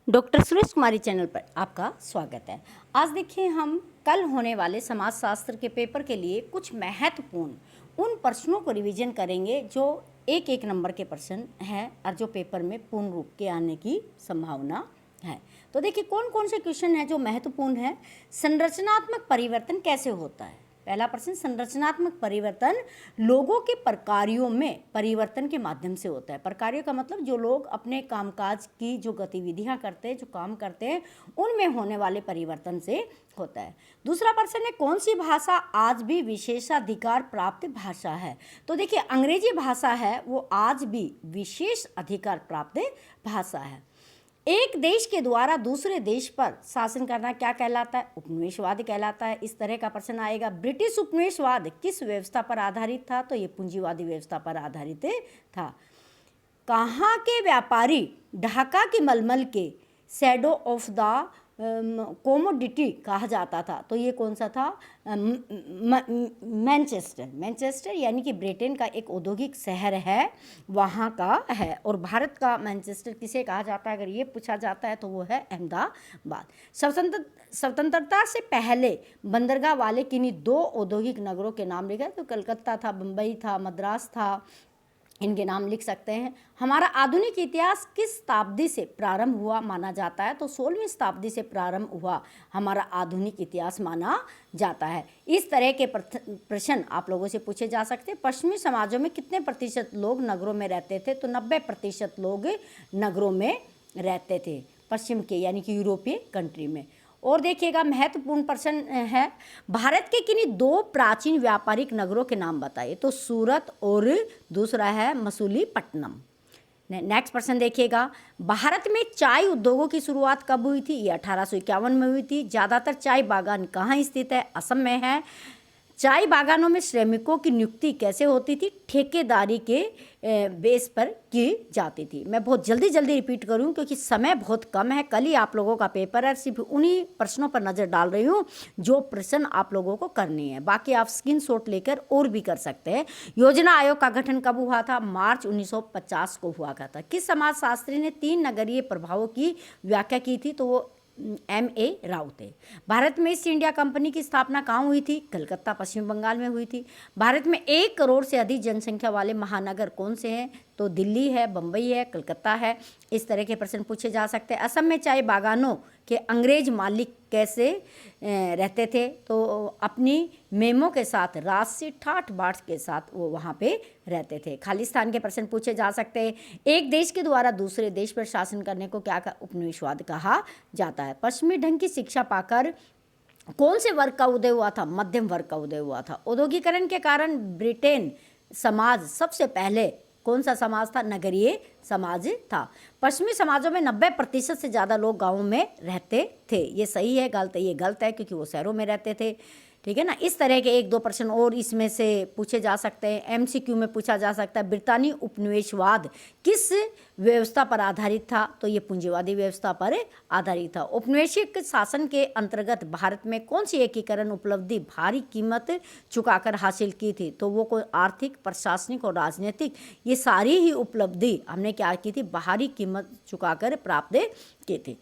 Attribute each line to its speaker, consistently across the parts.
Speaker 1: Doctor Suresh कुमारी channel पर आपका स्वागत है। आज देखिए हम कल होने वाले समाजशास्त्र के पेपर के लिए कुछ महत्वपूर्ण उन प्रश्नों को रिवीजन करेंगे जो एक एक नंबर के प्रश्न हैं और जो पेपर में पूर्ण रूप के आने की संभावना है। तो देखिए कौन कौन से क्वेश्चन हैं जो महत्वपूर्ण है। संरचनात्मक परिवर्तन कैसे होता है? पहला प्रश्न, संरचनात्मक परिवर्तन लोगों के प्रकारों में परिवर्तन के माध्यम से होता है। प्रकारों का मतलब जो लोग अपने कामकाज की जो गतिविधियां करते हैं, जो काम करते हैं, उनमें होने वाले परिवर्तन से होता है। दूसरा प्रश्न है, कौन सी भाषा आज भी विशेषाधिकार प्राप्त भाषा है? तो देखिए अंग्रेजी भाषा है वो आज भी विशेष अधिकार प्राप्त भाषा है। एक देश के द्वारा दूसरे देश पर शासन करना क्या कहलाता है? उपनिवेशवाद कहलाता है। इस तरह का प्रश्न आएगा। ब्रिटिश उपनिवेशवाद किस व्यवस्था पर आधारित था? तो ये पूंजीवादी व्यवस्था पर आधारित था। कहाँ के व्यापारी ढाका के मलमल के शैडो ऑफ द कोमोडिटी कहा जाता था? तो ये कौन सा था? मैनचेस्टर यानी कि ब्रिटेन का एक औद्योगिक शहर है, वहाँ का है। और भारत का मैनचेस्टर किसे कहा जाता है? अगर ये पूछा जाता है तो वो है अहमदाबाद। स्वतंत्रता से पहले बंदरगाह वाले किन्हीं दो औद्योगिक नगरों के नाम लिखे, तो कलकत्ता था, बम्बई था, मद्रास था, इनके नाम लिख सकते हैं। हमारा आधुनिक इतिहास किस शताब्दी से प्रारंभ हुआ माना जाता है? तो 16वीं शताब्दी से प्रारंभ हुआ हमारा आधुनिक इतिहास माना जाता है। इस तरह के प्रश्न आप लोगों से पूछे जा सकते हैं। पश्चिमी समाजों में कितने प्रतिशत लोग नगरों में रहते थे? तो 90% लोग नगरों में रहते थे, पश्चिम के यानी कि यूरोपीय कंट्री में। और देखिएगा महत्वपूर्ण प्रश्न है, भारत के किन्हीं दो प्राचीन व्यापारिक नगरों के नाम बताइए? तो सूरत और दूसरा है मसूलीपट्टनम। नेक्स्ट प्रश्न देखिएगा, भारत में चाय उद्योगों की शुरुआत कब हुई थी? ये 1851 में हुई थी। ज़्यादातर चाय बागान कहाँ स्थित है? असम में है। चाय बागानों में श्रमिकों की नियुक्ति कैसे होती थी? ठेकेदारी के बेस पर की जाती थी। मैं बहुत जल्दी रिपीट करूं क्योंकि समय बहुत कम है, कल ही आप लोगों का पेपर है। सिर्फ उन्हीं प्रश्नों पर नज़र डाल रही हूं जो प्रश्न आप लोगों को करनी है, बाकी आप स्क्रीनशॉट लेकर और भी कर सकते हैं। योजना आयोग का गठन कब हुआ था? मार्च 1950 को हुआ था। किस समाजशास्त्री ने 3 नगरीय प्रभावों की व्याख्या की थी? तो वो M.A. राव थे। भारत में ईस्ट इंडिया कंपनी की स्थापना कहाँ हुई थी? कलकत्ता, पश्चिम बंगाल में हुई थी। भारत में 1 करोड़ से अधिक जनसंख्या वाले महानगर कौन से हैं? तो दिल्ली है, बम्बई है, कलकत्ता है। इस तरह के प्रश्न पूछे जा सकते हैं। असम में चाय बागानों के अंग्रेज मालिक कैसे रहते थे? तो अपनी मेमो के साथ, रात से ठाठ बाट के साथ वो वहाँ पे रहते थे। खालिस्तान के प्रश्न पूछे जा सकते हैं। एक देश के द्वारा दूसरे देश पर शासन करने को क्या उपनिवेशवाद कहा जाता है? पश्चिमी ढंग की शिक्षा पाकर कौन से वर्ग का उदय हुआ था? मध्यम वर्ग का उदय हुआ था। औद्योगिकरण के कारण ब्रिटेन समाज सबसे पहले कौन सा समाज था? नगरीय समाज था। पश्चिमी समाजों में 90% से ज़्यादा लोग गाँवों में रहते थे। ये सही है गलत है? ये गलत है क्योंकि वो शहरों में रहते थे। ठीक है ना। इस तरह के 1-2 प्रश्न और इसमें से पूछे जा सकते हैं। MCQ में पूछा जा सकता है, ब्रितानी उपनिवेशवाद किस व्यवस्था पर आधारित था? तो ये पूंजीवादी व्यवस्था पर आधारित था। औपनिवेशिक शासन के अंतर्गत भारत में कौन सी एकीकरण उपलब्धि भारी कीमत चुकाकर हासिल की थी? तो वो कोई आर्थिक, प्रशासनिक और राजनीतिक, ये सारी ही उपलब्धि हमने क्या की थी? भारी कीमत चुकाकर प्राप्त की थी।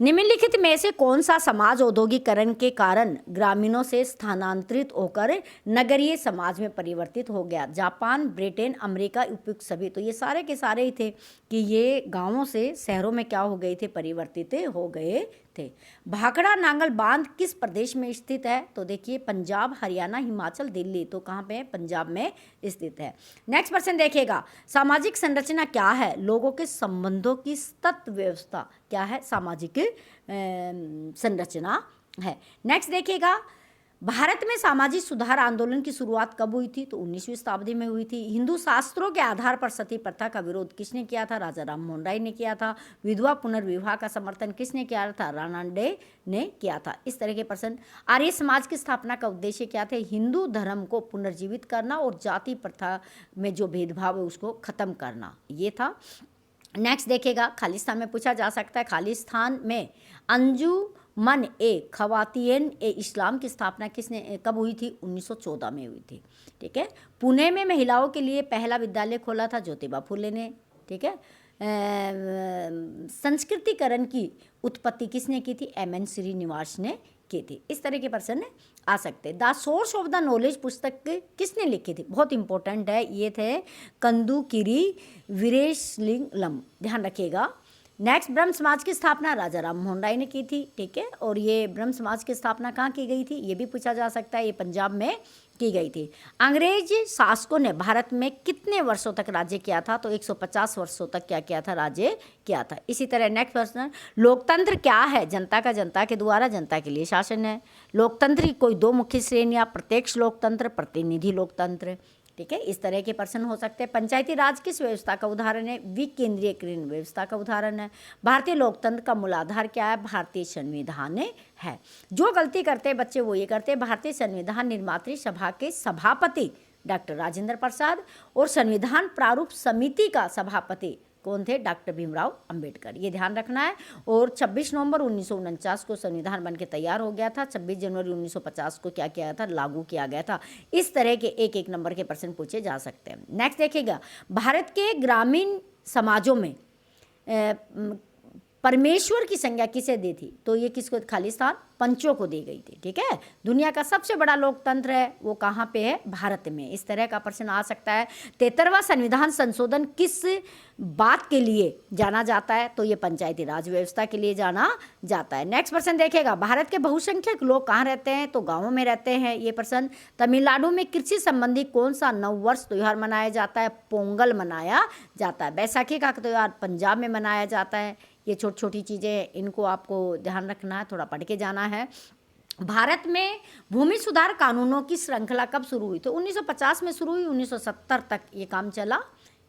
Speaker 1: निम्नलिखित में से कौन सा समाज औद्योगिकरण के कारण ग्रामीणों से स्थानांतरित होकर नगरीय समाज में परिवर्तित हो गया? जापान, ब्रिटेन, अमेरिका, उपयुक्त सभी। तो ये सारे के सारे ही थे कि ये गांवों से शहरों में क्या हो गए थे? परिवर्तित हो गए थे। भाखड़ा नांगल बांध किस प्रदेश में स्थित है? तो देखिए पंजाब, हरियाणा, हिमाचल, दिल्ली। तो कहाँ पे? पंजाब में स्थित है। नेक्स्ट प्रश्न देखिएगा, सामाजिक संरचना क्या है? लोगों के संबंधों की तत्व व्यवस्था क्या है? सामाजिक संरचना है। नेक्स्ट देखिएगा, भारत में सामाजिक सुधार आंदोलन की शुरुआत कब हुई थी? तो 19वीं शताब्दी में हुई थी। हिंदू शास्त्रों के आधार पर सती प्रथा का विरोध किसने किया था? राजा राम मोहन राय ने किया था। विधवा पुनर्विवाह का समर्थन किसने किया था? रानाडे ने किया था। इस तरह के प्रश्न। आर्य समाज की स्थापना का उद्देश्य क्या थे? हिंदू धर्म को पुनर्जीवित करना और जाति प्रथा में जो भेदभाव है उसको खत्म करना, ये था। नेक्स्ट देखिएगा, खालिस्तान में पूछा जा सकता है, खालिस्तान में अंजुमन ए खवातीन ए इस्लाम की स्थापना किसने कब हुई थी? 1914 में हुई थी। ठीक है। पुणे में महिलाओं के लिए पहला विद्यालय खोला था ज्योतिबा फुले ने। ठीक है। संस्कृतिकरण की उत्पत्ति किसने की थी? एम.एन. श्रीनिवास ने की थी। इस तरह के प्रश्न आ सकते हैं। The source of the knowledge पुस्तक किसने लिखी थी? बहुत इंपॉर्टेंट है, ये थे कंदुकिरी वीरेशलिंगम, ध्यान रखिएगा। नेक्स्ट, ब्रह्म समाज की स्थापना राजा राम मोहन राय ने की थी, ठीक है। और ये ब्रह्म समाज की स्थापना कहाँ की गई थी? ये भी पूछा जा सकता है, ये पंजाब में की गई थी। अंग्रेज शासकों ने भारत में कितने वर्षों तक राज्य किया था? तो 150 वर्षों तक क्या किया था? राज्य किया था। इसी तरह नेक्स्ट प्रश्न, लोकतंत्र क्या है? जनता का जनता के द्वारा जनता के लिए शासन है। लोकतंत्र की कोई दो मुख्य श्रेणियां, प्रत्यक्ष लोकतंत्र, प्रतिनिधि लोकतंत्र, ठीक है। इस तरह के प्रश्न हो सकते हैं। पंचायती राज किस व्यवस्था का उदाहरण है? विकेंद्रीयकरण व्यवस्था का उदाहरण है। भारतीय लोकतंत्र का मूलाधार क्या है? भारतीय संविधान है। जो गलती करते हैं बच्चे वो ये करते हैं, भारतीय संविधान निर्मात्री सभा के सभापति डॉक्टर राजेंद्र प्रसाद और संविधान प्रारूप समिति का सभापति कौन थे? डॉक्टर भीमराव अंबेडकर, ये ध्यान रखना है। और 26 नवंबर 1949 को संविधान बनके तैयार हो गया था। 26 जनवरी 1950 को क्या किया था? लागू किया गया था। इस तरह के एक एक नंबर के प्रश्न पूछे जा सकते हैं। नेक्स्ट देखिएगा, भारत के ग्रामीण समाजों में परमेश्वर की संज्ञा किसे दी थी? तो ये किसको? खालिस्तान पंचों को दी गई थी, ठीक है। दुनिया का सबसे बड़ा लोकतंत्र है वो कहाँ पे है? भारत में। इस तरह का प्रश्न आ सकता है। 73वां संविधान संशोधन किस बात के लिए जाना जाता है? तो ये पंचायती राज व्यवस्था के लिए जाना जाता है। नेक्स्ट प्रश्न देखेगा, भारत के बहुसंख्यक लोग कहाँ रहते हैं? तो गाँवों में रहते हैं। ये प्रश्न, तमिलनाडु में कृषि संबंधी कौन सा नववर्ष त्यौहार मनाया जाता है? पोंगल मनाया जाता है। बैसाखी का त्यौहार पंजाब में मनाया जाता है। ये छोटी छोटी चीज़ें, इनको आपको ध्यान रखना है, थोड़ा पढ़ के जाना है। भारत में भूमि सुधार कानूनों की श्रृंखला कब शुरू हुई? तो 1950 में शुरू हुई, 1970 तक ये काम चला,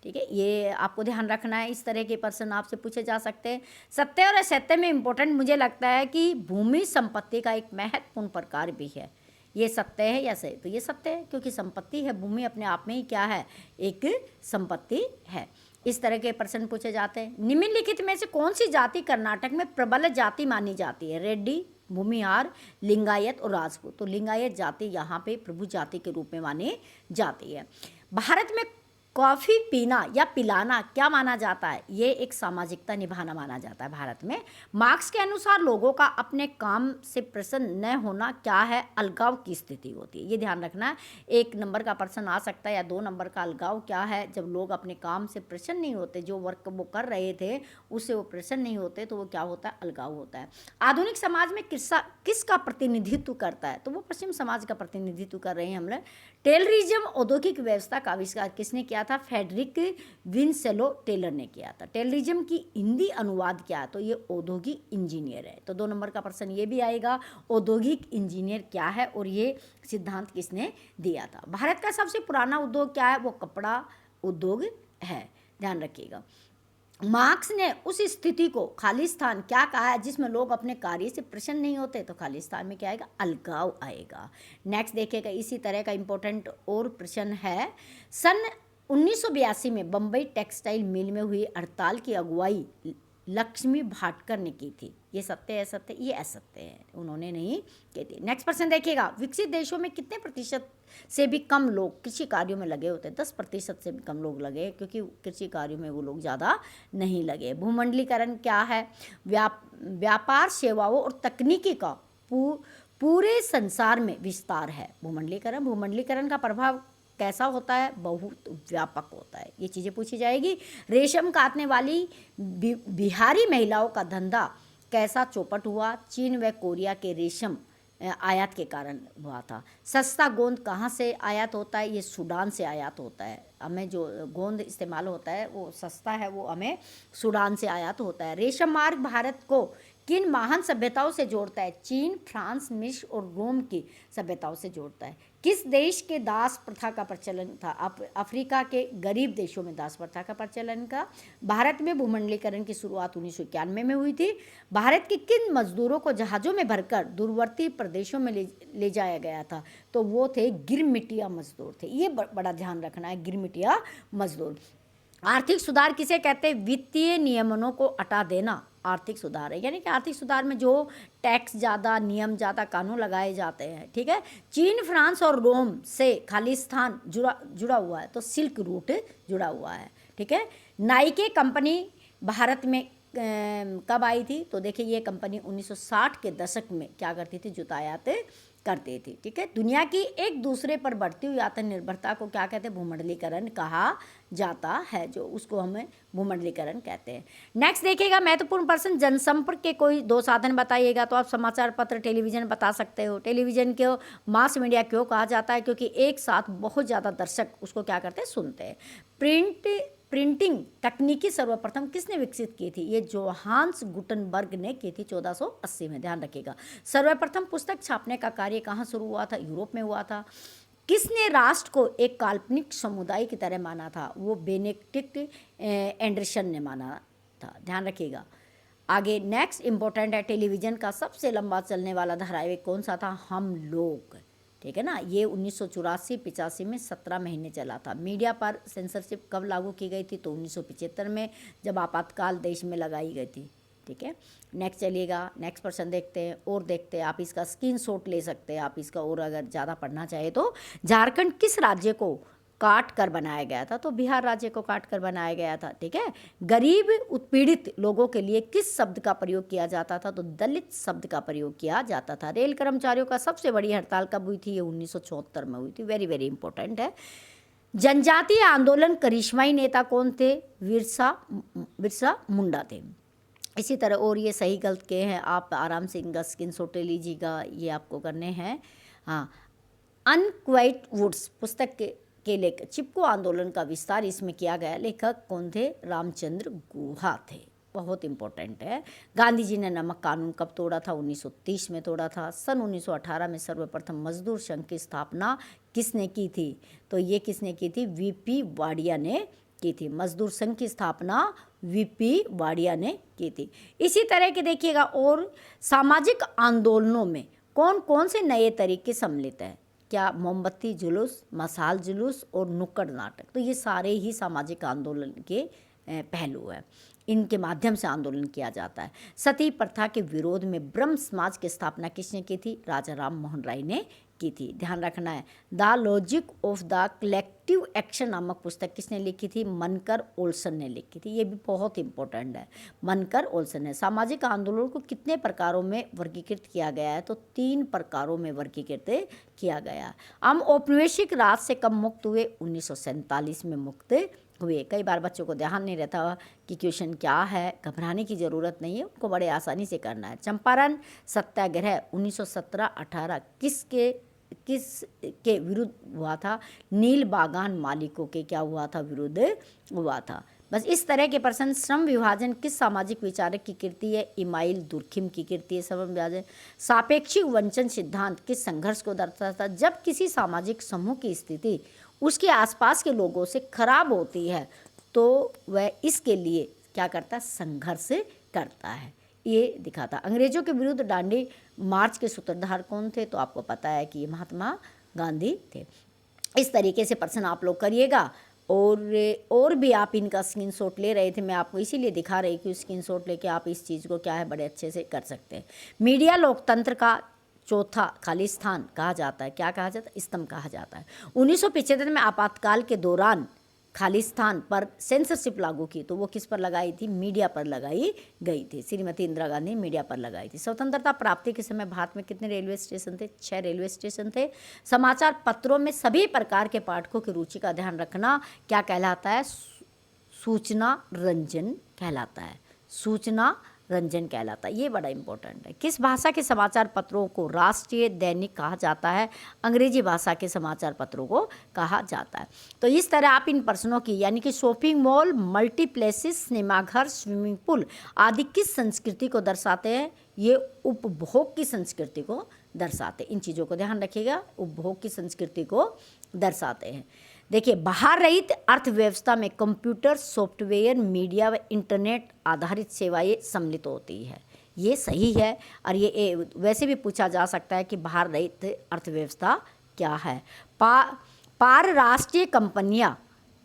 Speaker 1: ठीक है। ये आपको ध्यान रखना है। इस तरह के प्रश्न आपसे पूछे जा सकते हैं। सत्य और असत्य में इंपॉर्टेंट मुझे लगता है कि भूमि संपत्ति का एक महत्वपूर्ण प्रकार भी है। ये सत्य है या सही? तो ये सत्य है, क्योंकि संपत्ति है, भूमि अपने आप में ही क्या है? एक संपत्ति है। इस तरह के प्रश्न पूछे जाते हैं। निम्नलिखित में से कौन सी जाति कर्नाटक में प्रबल जाति मानी जाती है? रेड्डी, भूमिहार, लिंगायत और राजपूत। तो लिंगायत जाति यहाँ पे प्रभु जाति के रूप में मानी जाती है। भारत में कॉफ़ी पीना या पिलाना क्या माना जाता है? ये एक सामाजिकता निभाना माना जाता है भारत में। मार्क्स के अनुसार लोगों का अपने काम से प्रसन्न न होना क्या है? अलगाव की स्थिति होती है। ये ध्यान रखना है। 1 नंबर का प्रश्न आ सकता है, या 2 नंबर का अलगाव क्या है? जब लोग अपने काम से प्रसन्न नहीं होते, जो वर्क वो कर रहे थे उससे वो प्रसन्न नहीं होते, तो वो क्या होता है? अलगाव होता है। आधुनिक समाज में किसका प्रतिनिधित्व करता है? तो वो पश्चिम समाज का प्रतिनिधित्व कर रहे हैं हम लोग। टेलरिज्म औद्योगिक व्यवस्था का आविष्कार किसने किया था? फ्रेडरिक विंसेलो टेलर ने किया था। टेलरिज्म की हिंदी अनुवाद क्या है? तो ये औद्योगिक इंजीनियर है। तो 2 नंबर का प्रश्न ये भी आएगा, औद्योगिक इंजीनियर क्या है और ये सिद्धांत किसने दिया था? भारत का सबसे पुराना उद्योग क्या है? वो कपड़ा उद्योग है, ध्यान रखिएगा। मार्क्स ने उस स्थिति को खालिस्तान क्या कहा है जिसमें लोग अपने कार्य से प्रसन्न नहीं होते? तो खालिस्तान में क्या आएगा? अलगाव आएगा। नेक्स्ट देखिएगा, इसी तरह का इंपॉर्टेंट और प्रश्न है। सन 1982 में बम्बई टेक्सटाइल मिल में हुई हड़ताल की अगुवाई लक्ष्मी भाटकर ने की थी। ये सत्य है? सत्य? ये असत्य है, उन्होंने नहीं की थी। नेक्स्ट प्रश्न देखिएगा, विकसित देशों में कितने प्रतिशत से भी कम लोग कृषि कार्यों में लगे होते हैं? 10% से भी कम लोग लगे, क्योंकि कृषि कार्यों में वो लोग ज़्यादा नहीं लगे। भूमंडलीकरण क्या है? व्यापार, सेवाओं और तकनीकी का पूरे संसार में विस्तार है भूमंडलीकरण का प्रभाव कैसा होता है? बहुत व्यापक होता है। ये चीज़ें पूछी जाएगी। रेशम काटने वाली बिहारी महिलाओं का धंधा कैसा चौपट हुआ? चीन व कोरिया के रेशम आयात के कारण हुआ था। सस्ता गोंद कहाँ से आयात होता है? ये सूडान से आयात होता है। हमें जो गोंद इस्तेमाल होता है वो सस्ता है, वो हमें सूडान से आयात होता है। रेशम मार्ग भारत को किन महान सभ्यताओं से जोड़ता है? चीन, फ्रांस, मिस्र और रोम की सभ्यताओं से जोड़ता है। किस देश के दास प्रथा का प्रचलन था? अफ्रीका के गरीब देशों में दास प्रथा का प्रचलन का। भारत में भूमंडलीकरण की शुरुआत 1991 में हुई थी। भारत के किन मजदूरों को जहाज़ों में भरकर दूरवर्ती प्रदेशों में ले जाया गया था? तो वो थे गिरमिटिया मजदूर थे। ये बड़ा ध्यान रखना है, गिरमिटिया मजदूर। आर्थिक सुधार किसे कहते हैं? वित्तीय नियमनों को हटा देना आर्थिक सुधार है। यानी कि आर्थिक सुधार में जो टैक्स ज़्यादा, नियम ज़्यादा, कानून लगाए जाते हैं, ठीक है। चीन, फ्रांस और रोम से खालिस्तान जुड़ा हुआ है, तो सिल्क रूट जुड़ा हुआ है, ठीक है। नाइके कंपनी भारत में कब आई थी? तो देखिए ये कंपनी 1960 के दशक में क्या करती थी? जूता आयात करती थी। ठीक है, दुनिया की एक दूसरे पर बढ़ती हुई आत्मनिर्भरता को क्या कहते हैं? भूमंडलीकरण कहा जाता है, जो उसको हमें भूमंडलीकरण कहते हैं। नेक्स्ट देखिएगा, महत्वपूर्ण प्रश्न, जनसंपर्क के कोई दो साधन बताइएगा। तो आप समाचार पत्र, टेलीविज़न बता सकते हो। टेलीविज़न को मास मीडिया क्यों कहा जाता है? क्योंकि एक साथ बहुत ज़्यादा दर्शक उसको क्या करते हैं? सुनते हैं। प्रिंटिंग तकनीकी सर्वप्रथम किसने विकसित की थी? ये जोहान्स गुटनबर्ग ने की थी 1480 में, ध्यान रखिएगा। सर्वप्रथम पुस्तक छापने का कार्य कहाँ शुरू हुआ था? यूरोप में हुआ था। किसने राष्ट्र को एक काल्पनिक समुदाय की तरह माना था? वो बेनेडिक्ट एंडरसन ने माना था, ध्यान रखिएगा। आगे नेक्स्ट इंपॉर्टेंट है, टेलीविज़न का सबसे लंबा चलने वाला धारावाहिक कौन सा था? हम लोग। ठीक है ना, ये 1984-85 में 17 महीने चला था। मीडिया पर सेंसरशिप कब लागू की गई थी? तो 1975 में, जब आपातकाल देश में लगाई गई थी। ठीक है, नेक्स्ट चलिएगा, नेक्स्ट पर्सन देखते हैं और देखते हैं। आप इसका स्क्रीनशॉट ले सकते हैं आप इसका, और अगर ज़्यादा पढ़ना चाहे तो। झारखंड किस राज्य को काट कर बनाया गया था? तो बिहार राज्य को काट कर बनाया गया था। ठीक है, गरीब उत्पीड़ित लोगों के लिए किस शब्द का प्रयोग किया जाता था? तो दलित शब्द का प्रयोग किया जाता था। रेल कर्मचारियों का सबसे बड़ी हड़ताल कब हुई थी? ये 1974 में हुई थी। वेरी वेरी इंपॉर्टेंट है। जनजातीय आंदोलन करिश्माई नेता कौन थे? बिरसा मुंडा थे। इसी तरह और ये सही गलत के हैं, आप आराम से इनका स्क्रीनशॉट ले लीजिएगा, ये आपको करने हैं। हाँ, अनक्वाइट वुड्स पुस्तक के लेखक, चिपको आंदोलन का विस्तार इसमें किया गया। लेखक कौन थे? रामचंद्र गुहा थे। बहुत इंपॉर्टेंट है। गांधी जी ने नमक कानून कब तोड़ा था? 1930 में तोड़ा था। सन 1918 में सर्वप्रथम मजदूर संघ की स्थापना किसने की थी? तो ये किसने की थी? वीपी वाडिया ने की थी। मजदूर संघ की स्थापना वीपी वाडिया ने की थी। इसी तरह के देखिएगा, और सामाजिक आंदोलनों में कौन कौन से नए तरीके सम्मिलित हैं? क्या मोमबत्ती जुलूस, मशाल जुलूस और नुक्कड़ नाटक? तो ये सारे ही सामाजिक आंदोलन के पहलू हैं। इनके माध्यम से आंदोलन किया जाता है। सती प्रथा के विरोध में ब्रह्म समाज की स्थापना किसने की थी? राजा राम मोहन राय ने की थी। ध्यान रखना है। The logic of the collective action नामक पुस्तक किसने लिखी थी? मनकर ओल्सन ने लिखी थी। ये भी बहुत इंपॉर्टेंट है, मनकर ओल्सन ने। सामाजिक आंदोलन को कितने प्रकारों में वर्गीकृत किया गया है? तो 3 प्रकारों में वर्गीकृत किया गया। हम औपनिवेशिक राज से कब मुक्त हुए? 1947 में मुक्त हुए। कई बार बच्चों को ध्यान नहीं रहता कि क्वेश्चन क्या है, घबराने की ज़रूरत नहीं है, उनको बड़े आसानी से करना है। चंपारण सत्याग्रह 1917-18 किसके विरुद्ध हुआ था? नील बागान मालिकों के क्या हुआ था? विरुद्ध हुआ था। बस इस तरह के प्रश्न। श्रम विभाजन किस सामाजिक विचारक की कृति है? इमाइल दुर्खिम की कृति है श्रम विभाजन। सापेक्षिक वंचन सिद्धांत किस संघर्ष को दर्शाता है? जब किसी सामाजिक समूह की स्थिति उसके आसपास के लोगों से खराब होती है तो वह इसके लिए क्या करता है? संघर्ष करता है। ये दिखाता। अंग्रेजों के विरुद्ध दांडी मार्च के सूत्रधार कौन थे? तो आपको पता है कि ये महात्मा गांधी थे। इस तरीके से प्रश्न आप लोग करिएगा, और भी आप इनका स्क्रीनशॉट ले रहे थे, मैं आपको इसीलिए दिखा रही कि स्क्रीनशॉट लेके आप इस चीज़ को क्या है बड़े अच्छे से कर सकते हैं। मीडिया लोकतंत्र का चौथा खाली स्थान कहा जाता है। क्या कहा जाता है? स्तंभ कहा जाता है। 1975 में आपातकाल के दौरान खालिस्तान पर सेंसरशिप लागू की, तो वो किस पर लगाई थी? मीडिया पर लगाई गई थी। श्रीमती इंदिरा गांधी मीडिया पर लगाई थी। स्वतंत्रता प्राप्ति के समय भारत में कितने रेलवे स्टेशन थे? 6 रेलवे स्टेशन थे। समाचार पत्रों में सभी प्रकार के पाठकों की रुचि का ध्यान रखना क्या कहलाता है? सूचना रंजन कहलाता है। सूचना रंजन कहलाता है। ये बड़ा इंपॉर्टेंट है। किस भाषा के समाचार पत्रों को राष्ट्रीय दैनिक कहा जाता है? अंग्रेजी भाषा के समाचार पत्रों को कहा जाता है। तो इस तरह आप इन प्रश्नों की, यानी कि शॉपिंग मॉल, मल्टीप्लेसेस, सिनेमाघर, स्विमिंग पूल आदि किस संस्कृति को दर्शाते हैं? ये उपभोग की संस्कृति को दर्शाते हैं। इन चीज़ों को ध्यान रखिएगा, उपभोग की संस्कृति को दर्शाते हैं। देखिए, बाहर रहित अर्थव्यवस्था में कंप्यूटर, सॉफ्टवेयर, मीडिया व इंटरनेट आधारित सेवाएं सम्मिलित होती है। ये सही है। और ये वैसे भी पूछा जा सकता है कि बाहर रहित अर्थव्यवस्था क्या है? पारराष्ट्रीय कंपनियां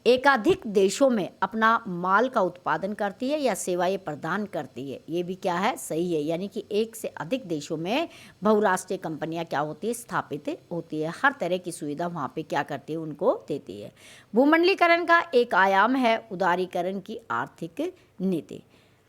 Speaker 1: एकाधिक देशों में अपना माल का उत्पादन करती है या सेवाएं प्रदान करती है? ये भी क्या है? सही है। यानी कि एक से अधिक देशों में बहुराष्ट्रीय कंपनियां क्या होती है? स्थापित होती है। हर तरह की सुविधा वहाँ पे क्या करती है? उनको देती है। भूमंडलीकरण का एक आयाम है उदारीकरण की आर्थिक नीति।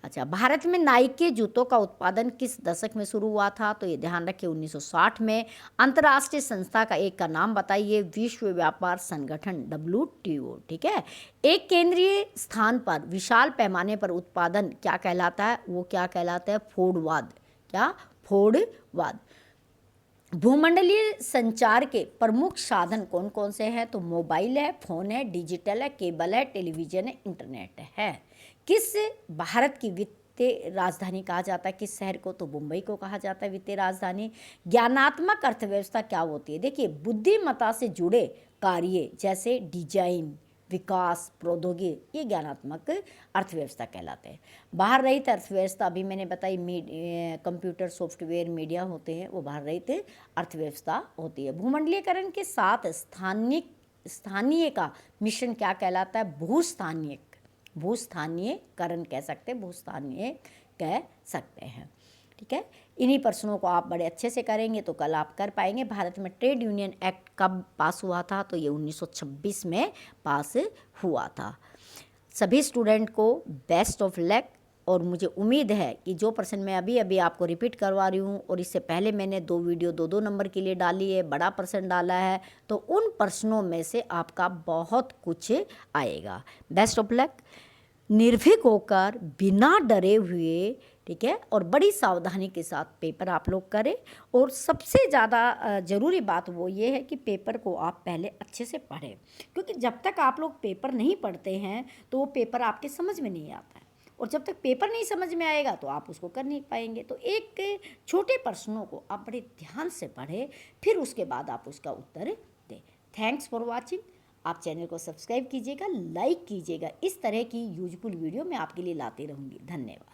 Speaker 1: अच्छा, भारत में नाइक के जूतों का उत्पादन किस दशक में शुरू हुआ था? तो ये ध्यान रखिए 1960 में। अंतर्राष्ट्रीय संस्था का एक का नाम बताइए। विश्व व्यापार संगठन WTO, ठीक है। एक केंद्रीय स्थान पर विशाल पैमाने पर उत्पादन क्या कहलाता है? वो क्या कहलाता है? फोर्डवाद। क्या? फोर्डवाद। भूमंडलीय संचार के प्रमुख साधन कौन कौन से हैं? तो मोबाइल है, फ़ोन है, डिजिटल है, केबल है, टेलीविज़न है, इंटरनेट है। किस भारत की वित्तीय राजधानी कहा जाता है? किस शहर को? तो मुंबई को कहा जाता है वित्तीय राजधानी। ज्ञानात्मक अर्थव्यवस्था क्या होती है? देखिए, बुद्धिमत्ता से जुड़े कार्य जैसे डिजाइन, विकास, प्रौद्योगिकी, ये ज्ञानात्मक अर्थव्यवस्था कहलाते हैं। बाहर रहित अर्थव्यवस्था अभी मैंने बताई, कंप्यूटर, सॉफ्टवेयर, मीडिया होते हैं, वो बाहर रहित अर्थव्यवस्था होती है। भूमंडलीकरण के साथ स्थानीय का मिश्रण क्या कहलाता है? भूस्थानीयकरण कह सकते हैं, भूस्थानीय कह सकते हैं, ठीक है। इन्हीं प्रश्नों को आप बड़े अच्छे से करेंगे तो कल आप कर पाएंगे। भारत में ट्रेड यूनियन एक्ट कब पास हुआ था? तो ये 1926 में पास हुआ था। सभी स्टूडेंट को बेस्ट ऑफ लक, और मुझे उम्मीद है कि जो प्रश्न मैं अभी आपको रिपीट करवा रही हूँ, और इससे पहले मैंने 2 वीडियो 2-2 नंबर के लिए डाली है, बड़ा प्रश्न डाला है, तो उन प्रश्नों में से आपका बहुत कुछ आएगा। Best of luck. निर्भीक होकर, बिना डरे हुए, ठीक है, और बड़ी सावधानी के साथ पेपर आप लोग करें। और सबसे ज़्यादा ज़रूरी बात वो ये है कि पेपर को आप पहले अच्छे से पढ़ें, क्योंकि जब तक आप लोग पेपर नहीं पढ़ते हैं तो वो पेपर आपके समझ में नहीं आता है, और जब तक पेपर नहीं समझ में आएगा तो आप उसको कर नहीं पाएंगे। तो एक छोटे प्रश्नों को आप बड़े ध्यान से पढ़ें, फिर उसके बाद आप उसका उत्तर दें। Thanks for watching. आप चैनल को सब्सक्राइब कीजिएगा, लाइक कीजिएगा। इस तरह की यूजफुल वीडियो मैं आपके लिए लाती रहूँगी। धन्यवाद।